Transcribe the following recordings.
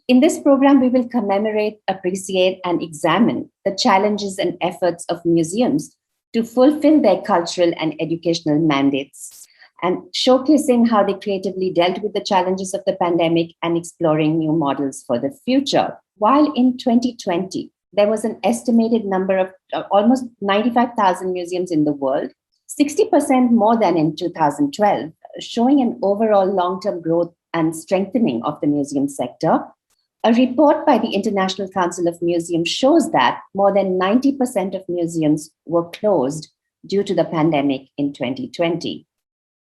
In this program, we will commemorate, appreciate, and examine the challenges and efforts of museums to fulfill their cultural and educational mandates, and showcasing how they creatively dealt with the challenges of the pandemic and exploring new models for the future. While in 2020, there was an estimated number of almost 95,000 museums in the world, 60% more than in 2012, showing an overall long-term growth and strengthening of the museum sector. A report by the International Council of Museums shows that more than 90% of museums were closed due to the pandemic in 2020.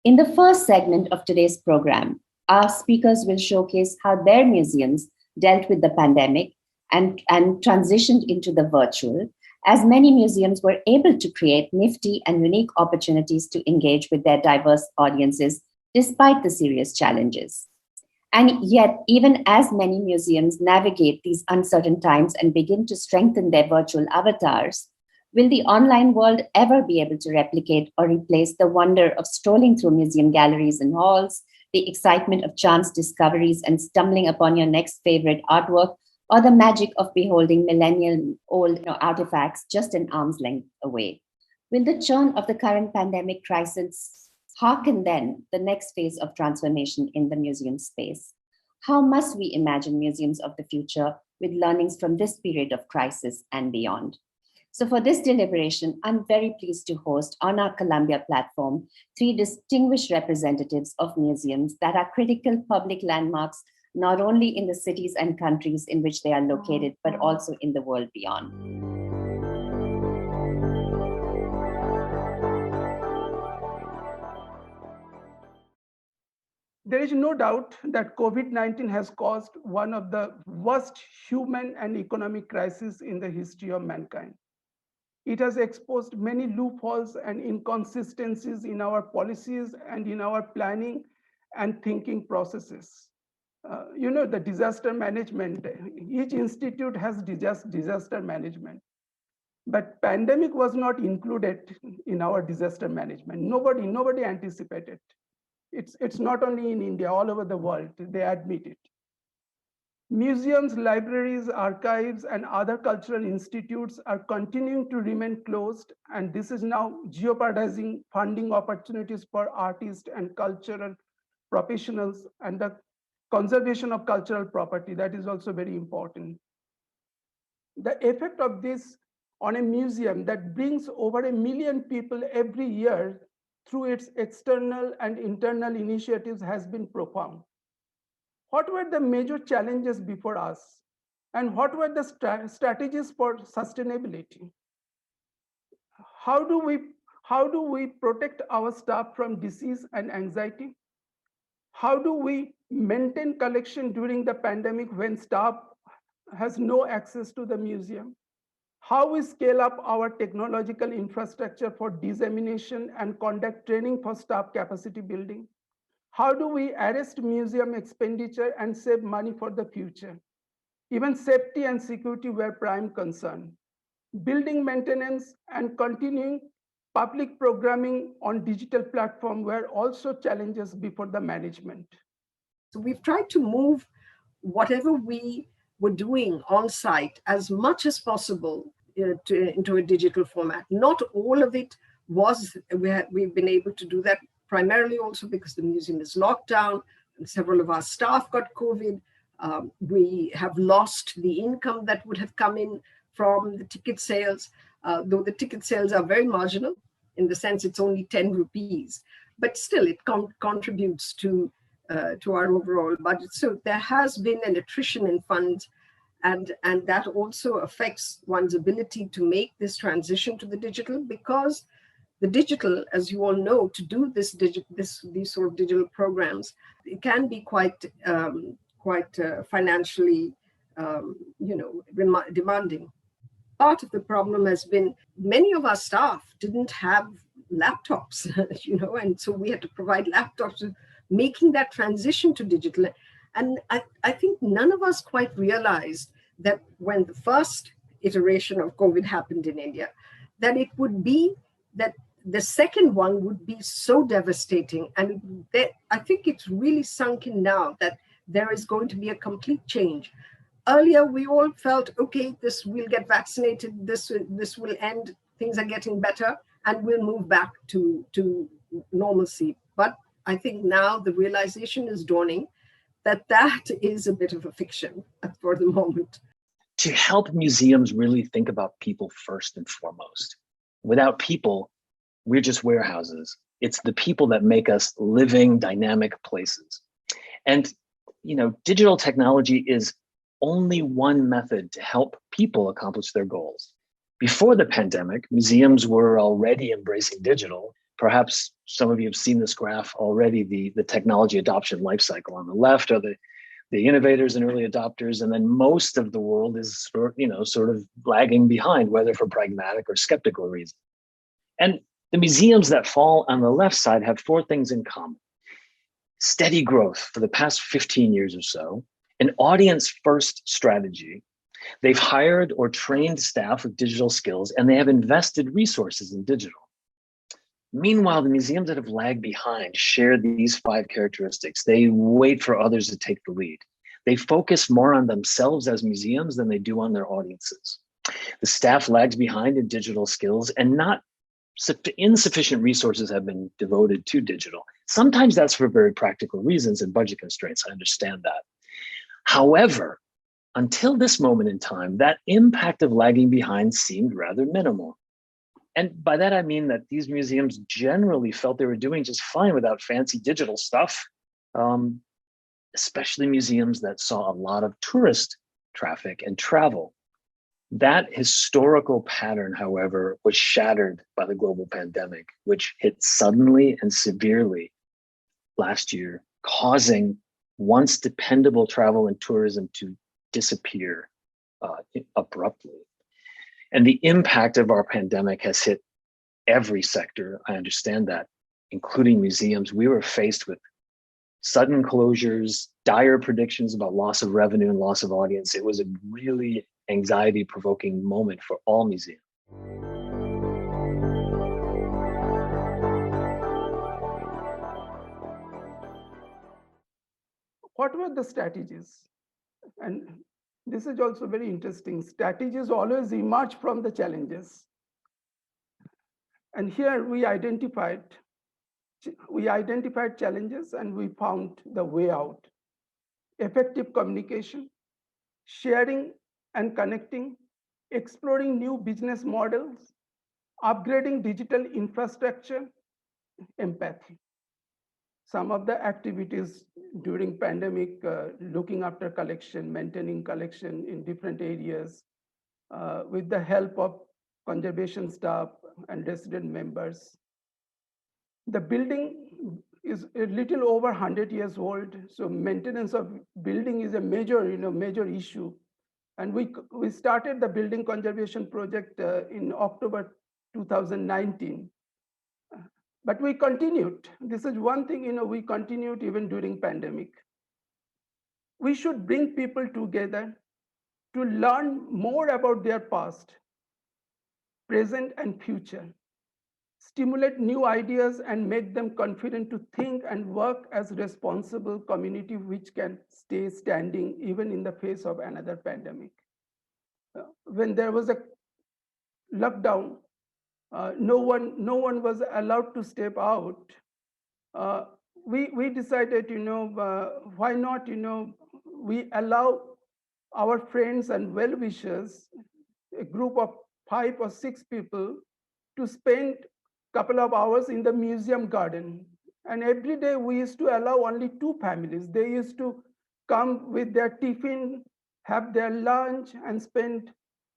In the first segment of today's program, our speakers will showcase how their museums dealt with the pandemic and transitioned into the virtual, as many museums were able to create nifty and unique opportunities to engage with their diverse audiences despite the serious challenges. And yet, even as many museums navigate these uncertain times and begin to strengthen their virtual avatars, will the online world ever be able to replicate or replace the wonder of strolling through museum galleries and halls, the excitement of chance discoveries and stumbling upon your next favorite artwork, or the magic of beholding millennial-old artifacts just an arm's length away? Will the churn of the current pandemic crisis hearken then the next phase of transformation in the museum space? How must we imagine museums of the future with learnings from this period of crisis and beyond? So for this deliberation, I'm very pleased to host on our Columbia platform 3 distinguished representatives of museums that are critical public landmarks, not only in the cities and countries in which they are located, but also in the world beyond. There is no doubt that COVID-19 has caused one of the worst human and economic crises in the history of mankind. It has exposed many loopholes and inconsistencies in our policies and in our planning and thinking processes. The disaster management, each institute has disaster management. But pandemic was not included in our disaster management. Nobody anticipated. It's not only in India, all over the world, they admit it. Museums, libraries, archives, and other cultural institutes are continuing to remain closed, and this is now jeopardizing funding opportunities for artists and cultural professionals, and the conservation of cultural property, that is also very important. The effect of this on a museum that brings over 1 million people every year through its external and internal initiatives has been profound. What were the major challenges before us? And what were the strategies for sustainability? How do we protect our staff from disease and anxiety? How do we maintain collection during the pandemic when staff has no access to the museum? How we scale up our technological infrastructure for dissemination and conduct training for staff capacity building? How do we arrest museum expenditure and save money for the future? Even safety and security were prime concern. Building maintenance and continuing public programming on digital platform were also challenges before the management. So we've tried to move whatever we were doing on site as much as possible into a digital format. Not all of it was, we've been able to do that, primarily also because the museum is locked down and several of our staff got COVID. We have lost the income that would have come in from the ticket sales, though the ticket sales are very marginal in the sense it's only 10 rupees, but still it contributes to our overall budget. So there has been an attrition in funds, and that also affects one's ability to make this transition to the digital, because the digital, as you all know, to do these sort of digital programs, it can be quite financially, demanding. Part of the problem has been many of our staff didn't have laptops, and so we had to provide laptops, making that transition to digital. And I think none of us quite realized that when the first iteration of COVID happened in India, that it would be that the second one would be so devastating. And I think it's really sunk in now that there is going to be a complete change. Earlier, we all felt, okay, this will get vaccinated, this will end, things are getting better, and we'll move back to normalcy. But I think now the realization is dawning that is a bit of a fiction for the moment. To help museums really think about people first and foremost. Without people, we're just warehouses. It's the people that make us living, dynamic places. And, digital technology is only one method to help people accomplish their goals. Before the pandemic, museums were already embracing digital. Perhaps some of you have seen this graph already, the technology adoption lifecycle. On the left are the innovators and early adopters, and then most of the world is sort of lagging behind, whether for pragmatic or skeptical reasons. And the museums that fall on the left side have four things in common: steady growth for the past 15 years or so, an audience-first strategy. They've hired or trained staff with digital skills, and they have invested resources in digital. Meanwhile, the museums that have lagged behind share these five characteristics. They wait for others to take the lead. They focus more on themselves as museums than they do on their audiences. The staff lags behind in digital skills, and not insufficient resources have been devoted to digital. Sometimes that's for very practical reasons and budget constraints. I understand that. However, until this moment in time, that impact of lagging behind seemed rather minimal. And by that, I mean that these museums generally felt they were doing just fine without fancy digital stuff, especially museums that saw a lot of tourist traffic and travel. That historical pattern, however, was shattered by the global pandemic, which hit suddenly and severely last year, causing once dependable travel and tourism to disappear abruptly. And the impact of our pandemic has hit every sector. I understand that, including museums. We were faced with sudden closures, dire predictions about loss of revenue and loss of audience. It was a really anxiety-provoking moment for all museums. What were the strategies? And this is also very interesting. Strategies always emerge from the challenges. And here we identified challenges and we found the way out. Effective communication, sharing and connecting, exploring new business models, upgrading digital infrastructure, empathy. Some of the activities during pandemic, looking after collection, maintaining collection in different areas, with the help of conservation staff and resident members. The building is a little over 100 years old, so maintenance of building is a major issue. And we started the building conservation project in October 2019. But we continued. This is one thing, we continued even during pandemic. We should bring people together to learn more about their past, present, and future. Stimulate new ideas and make them confident to think and work as responsible community which can stay standing even in the face of another pandemic. When there was a lockdown, no one was allowed to step out. We decided, why not, we allow our friends and well-wishers, a group of 5 or 6 people, to spend a couple of hours in the museum garden. And every day we used to allow only 2 families. They used to come with their tiffin, have their lunch, and spend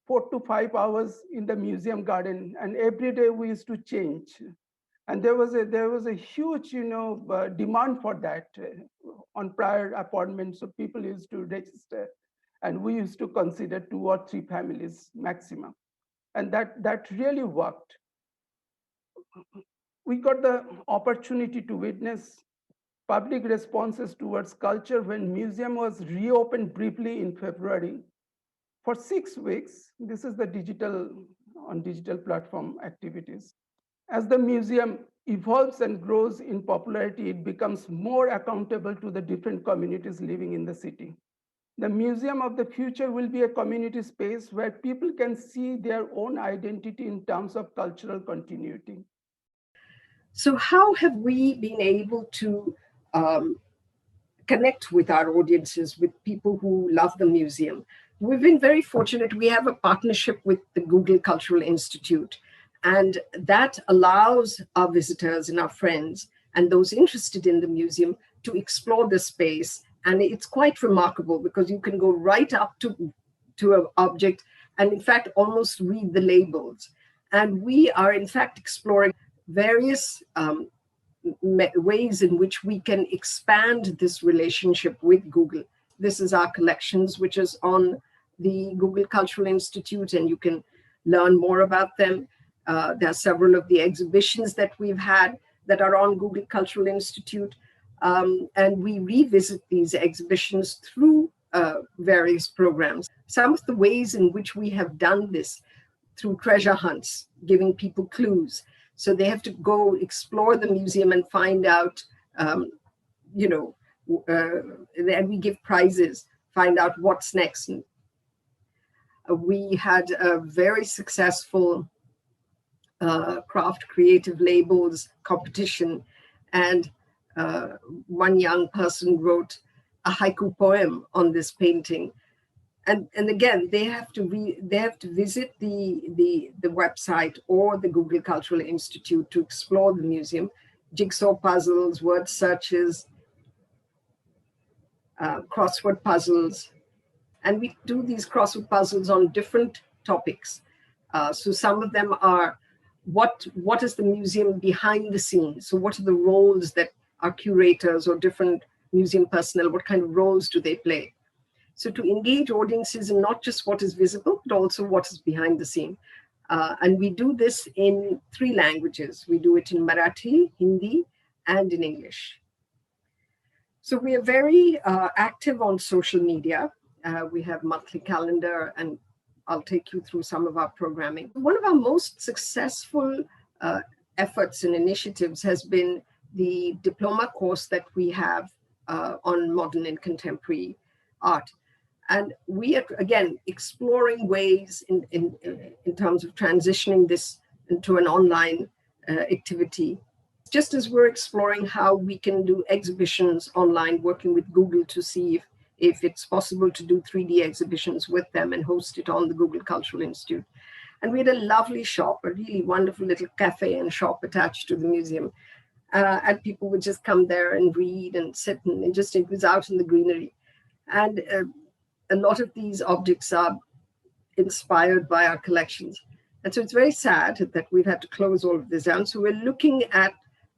4 to 5 hours in the museum garden. And every day we used to change. And there was a huge demand for that on prior appointments. So people used to register, and we used to consider 2 or 3 families maximum. And that really worked. We got the opportunity to witness public responses towards culture when museum was reopened briefly in February. For 6 weeks, this is the digital platform activities. As the museum evolves and grows in popularity, it becomes more accountable to the different communities living in the city. The Museum of the Future will be a community space where people can see their own identity in terms of cultural continuity. So how have we been able to connect with our audiences, with people who love the museum? We've been very fortunate. We have a partnership with the Google Cultural Institute, and that allows our visitors and our friends and those interested in the museum to explore the space. And it's quite remarkable because you can go right up to an object and in fact almost read the labels. And we are in fact exploring various ways in which we can expand this relationship with Google. This is our collections, which is on the Google Cultural Institute, and you can learn more about them. There are several of the exhibitions that we've had that are on Google Cultural Institute. And we revisit these exhibitions through various programs. Some of the ways in which we have done this through treasure hunts, giving people clues. So they have to go explore the museum and find out, and we give prizes, find out what's next. And we had a very successful craft creative labels competition, and one young person wrote a haiku poem on this painting. And again, they have to visit the website or the Google Cultural Institute to explore the museum. Jigsaw puzzles, word searches, crossword puzzles, and we do these crossword puzzles on different topics. So some of them are what is the museum behind the scenes? So what are the roles that our curators or different museum personnel, what kind of roles do they play? So to engage audiences in not just what is visible, but also what is behind the scene. And we do this in 3 languages. We do it in Marathi, Hindi, and in English. So we are very active on social media. We have monthly calendar, and I'll take you through some of our programming. One of our most successful efforts and initiatives has been the diploma course that we have on modern and contemporary art. And we are, again, exploring ways in terms of transitioning this into an online activity. Just as we're exploring how we can do exhibitions online, working with Google to see if it's possible to do 3D exhibitions with them and host it on the Google Cultural Institute. And we had a lovely shop, a really wonderful little cafe and shop attached to the museum. And people would just come there and read and sit, and it was out in the greenery. And a lot of these objects are inspired by our collections. And so it's very sad that we've had to close all of this down. So we're looking at,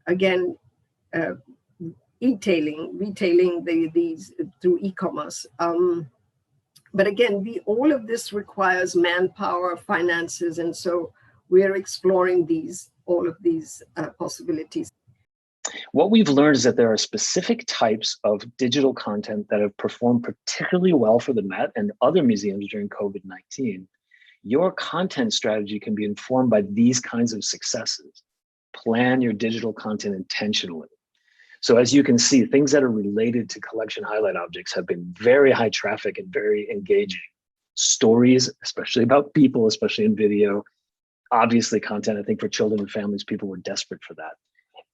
again, retailing these through e-commerce. But again, all of this requires manpower, finances, and so we're exploring all of these possibilities. What we've learned is that there are specific types of digital content that have performed particularly well for the Met and other museums during COVID-19. Your content strategy can be informed by these kinds of successes. Plan your digital content intentionally. So as you can see, things that are related to collection highlight objects have been very high traffic and very engaging. Stories, especially about people, especially in video, obviously content, I think for children and families, people were desperate for that.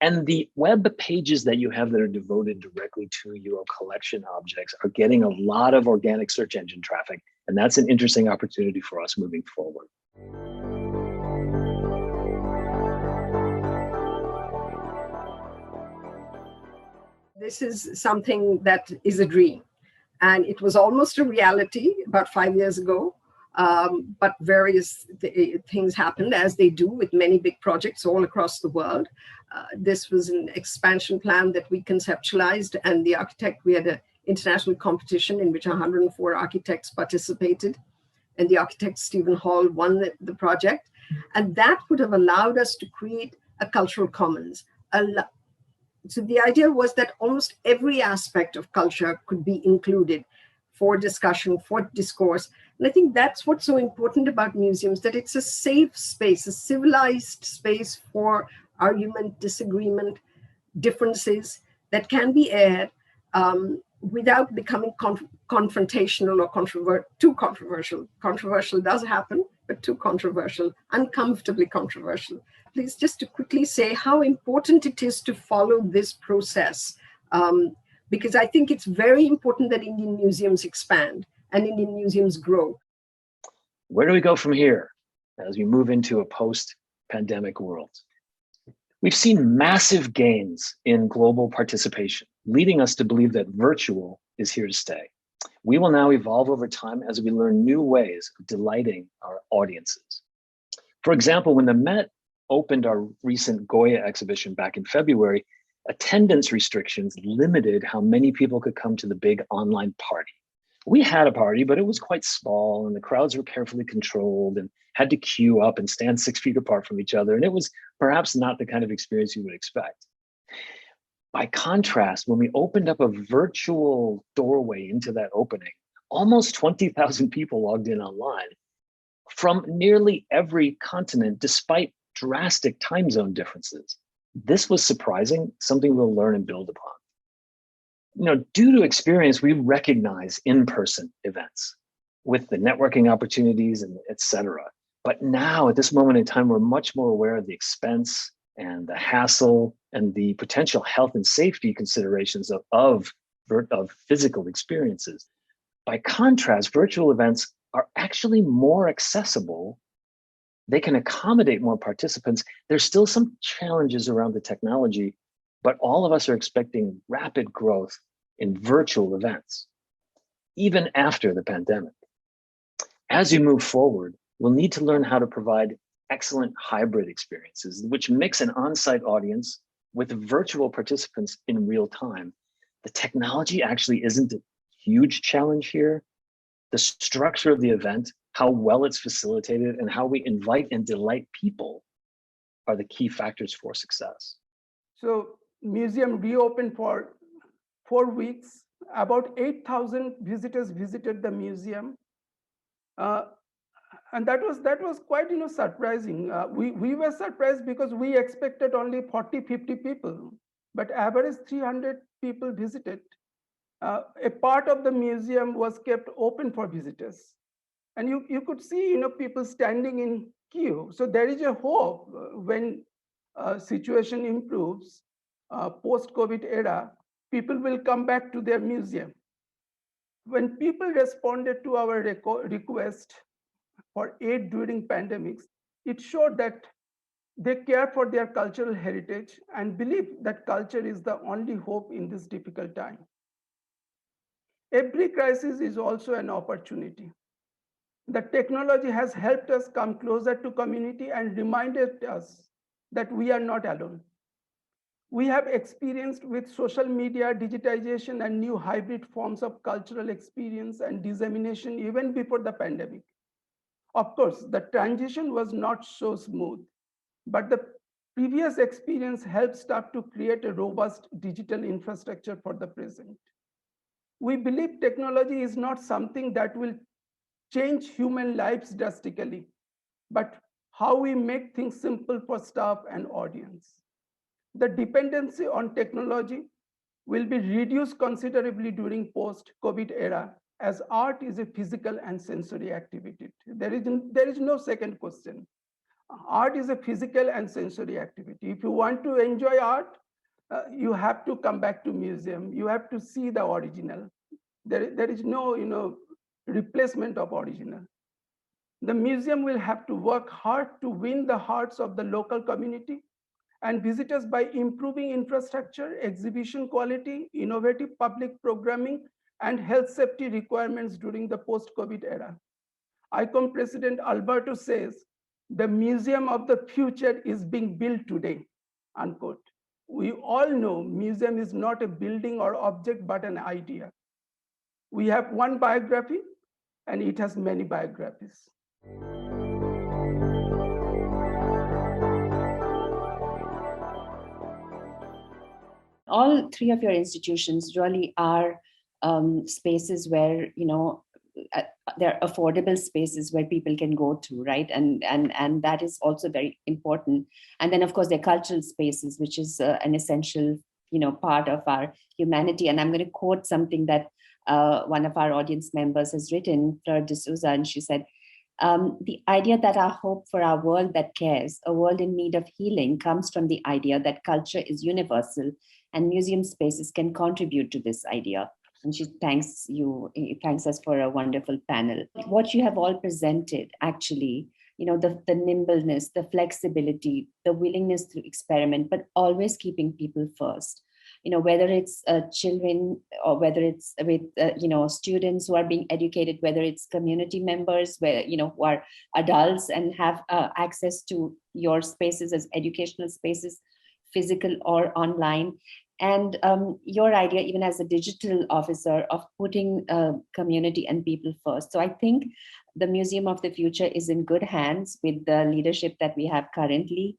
And the web pages that you have that are devoted directly to your collection objects are getting a lot of organic search engine traffic. And that's an interesting opportunity for us moving forward. This is something that is a dream. And it was almost a reality about 5 years ago. But various things happened, as they do with many big projects all across the world. This was an expansion plan that we conceptualized, and we had an international competition in which 104 architects participated, and the architect Stephen Hall won the project. And that would have allowed us to create a cultural commons. So the idea was that almost every aspect of culture could be included for discussion, for discourse. And I think that's what's so important about museums, that it's a safe space, a civilized space for argument, disagreement, differences that can be aired without becoming confrontational or too controversial. Controversial does happen, but too controversial, uncomfortably controversial. Please, just to quickly say how important it is to follow this process, because I think it's very important that Indian museums expand and Indian museums grow. Where do we go from here as we move into a post-pandemic world? We've seen massive gains in global participation, leading us to believe that virtual is here to stay. We will now evolve over time as we learn new ways of delighting our audiences. For example, when the Met opened our recent Goya exhibition back in February, attendance restrictions limited how many people could come to the big online party. We had a party, but it was quite small and the crowds were carefully controlled and had to queue up and stand 6 feet apart from each other. And it was perhaps not the kind of experience you would expect. By contrast, when we opened up a virtual doorway into that opening, almost 20,000 people logged in online from nearly every continent, despite drastic time zone differences. This was surprising, something we'll learn and build upon. Due to experience, we recognize in-person events with the networking opportunities and et cetera. But now at this moment in time, we're much more aware of the expense and the hassle and the potential health and safety considerations of physical experiences. By contrast, virtual events are actually more accessible. They can accommodate more participants. There's still some challenges around the technology, but all of us are expecting rapid growth in virtual events, even after the pandemic. As we move forward, we'll need to learn how to provide excellent hybrid experiences, which mix an on-site audience with virtual participants in real time. The technology actually isn't a huge challenge here. The structure of the event, how well it's facilitated, and how we invite and delight people are the key factors for success. So museum reopened for 4 weeks. About 8,000 visitors visited the museum. And that was quite surprising. We were surprised because we expected only 40, 50 people, but average 300 people visited. A part of the museum was kept open for visitors. And you could see people standing in queue. So there is a hope when situation improves, post-COVID era, people will come back to their museum. When people responded to our request for aid during pandemics, it showed that they care for their cultural heritage and believe that culture is the only hope in this difficult time. Every crisis is also an opportunity. The technology has helped us come closer to community and reminded us that we are not alone. We have experienced with social media, digitization, and new hybrid forms of cultural experience and dissemination even before the pandemic. Of course, the transition was not so smooth, but the previous experience helped staff to create a robust digital infrastructure for the present. We believe technology is not something that will change human lives drastically, but how we make things simple for staff and audience. The dependency on technology will be reduced considerably during post-COVID era, as art is a physical and sensory activity. There is no second question. Art is a physical and sensory activity. If you want to enjoy art, you have to come back to museum. You have to see the original. There is no replacement of original. The museum will have to work hard to win the hearts of the local community and visitors by improving infrastructure, exhibition quality, innovative public programming, and health safety requirements during the post-COVID era. ICOM President Alberto says, the museum of the future is being built today, unquote. We all know museum is not a building or object, but an idea. We have one biography, and it has many biographies. All three of your institutions really are spaces where they're affordable spaces where people can go to, right? And that is also very important. And then, of course, they're cultural spaces, which is an essential, part of our humanity. And I'm going to quote something that one of our audience members has written, Fleur de Souza, and she said, the idea that our hope for our world that cares, a world in need of healing, comes from the idea that culture is universal and museum spaces can contribute to this idea. And she thanks us for a wonderful panel. What you have all presented, actually, the nimbleness, the flexibility, the willingness to experiment, but always keeping people first. Whether it's children or whether it's with, students who are being educated, whether it's community members, who are adults and have access to your spaces as educational spaces, physical or online. And your idea, even as a digital officer, of putting community and people first. So I think the Museum of the Future is in good hands with the leadership that we have currently,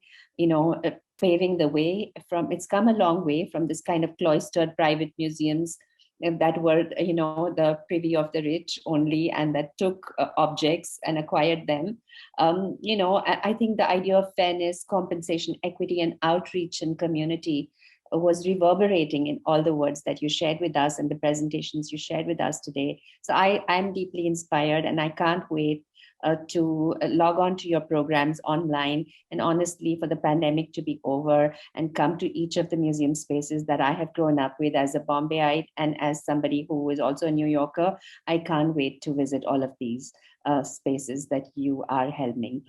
paving the way it's come a long way from this kind of cloistered private museums that were, the privy of the rich only, and that took objects and acquired them. I think the idea of fairness, compensation, equity, and outreach and community was reverberating in all the words that you shared with us and the presentations you shared with us today. So I'm deeply inspired, and I can't wait to log on to your programs online, and honestly, for the pandemic to be over and come to each of the museum spaces that I have grown up with as a Bombayite and as somebody who is also a New Yorker. I can't wait to visit all of these spaces that you are helming.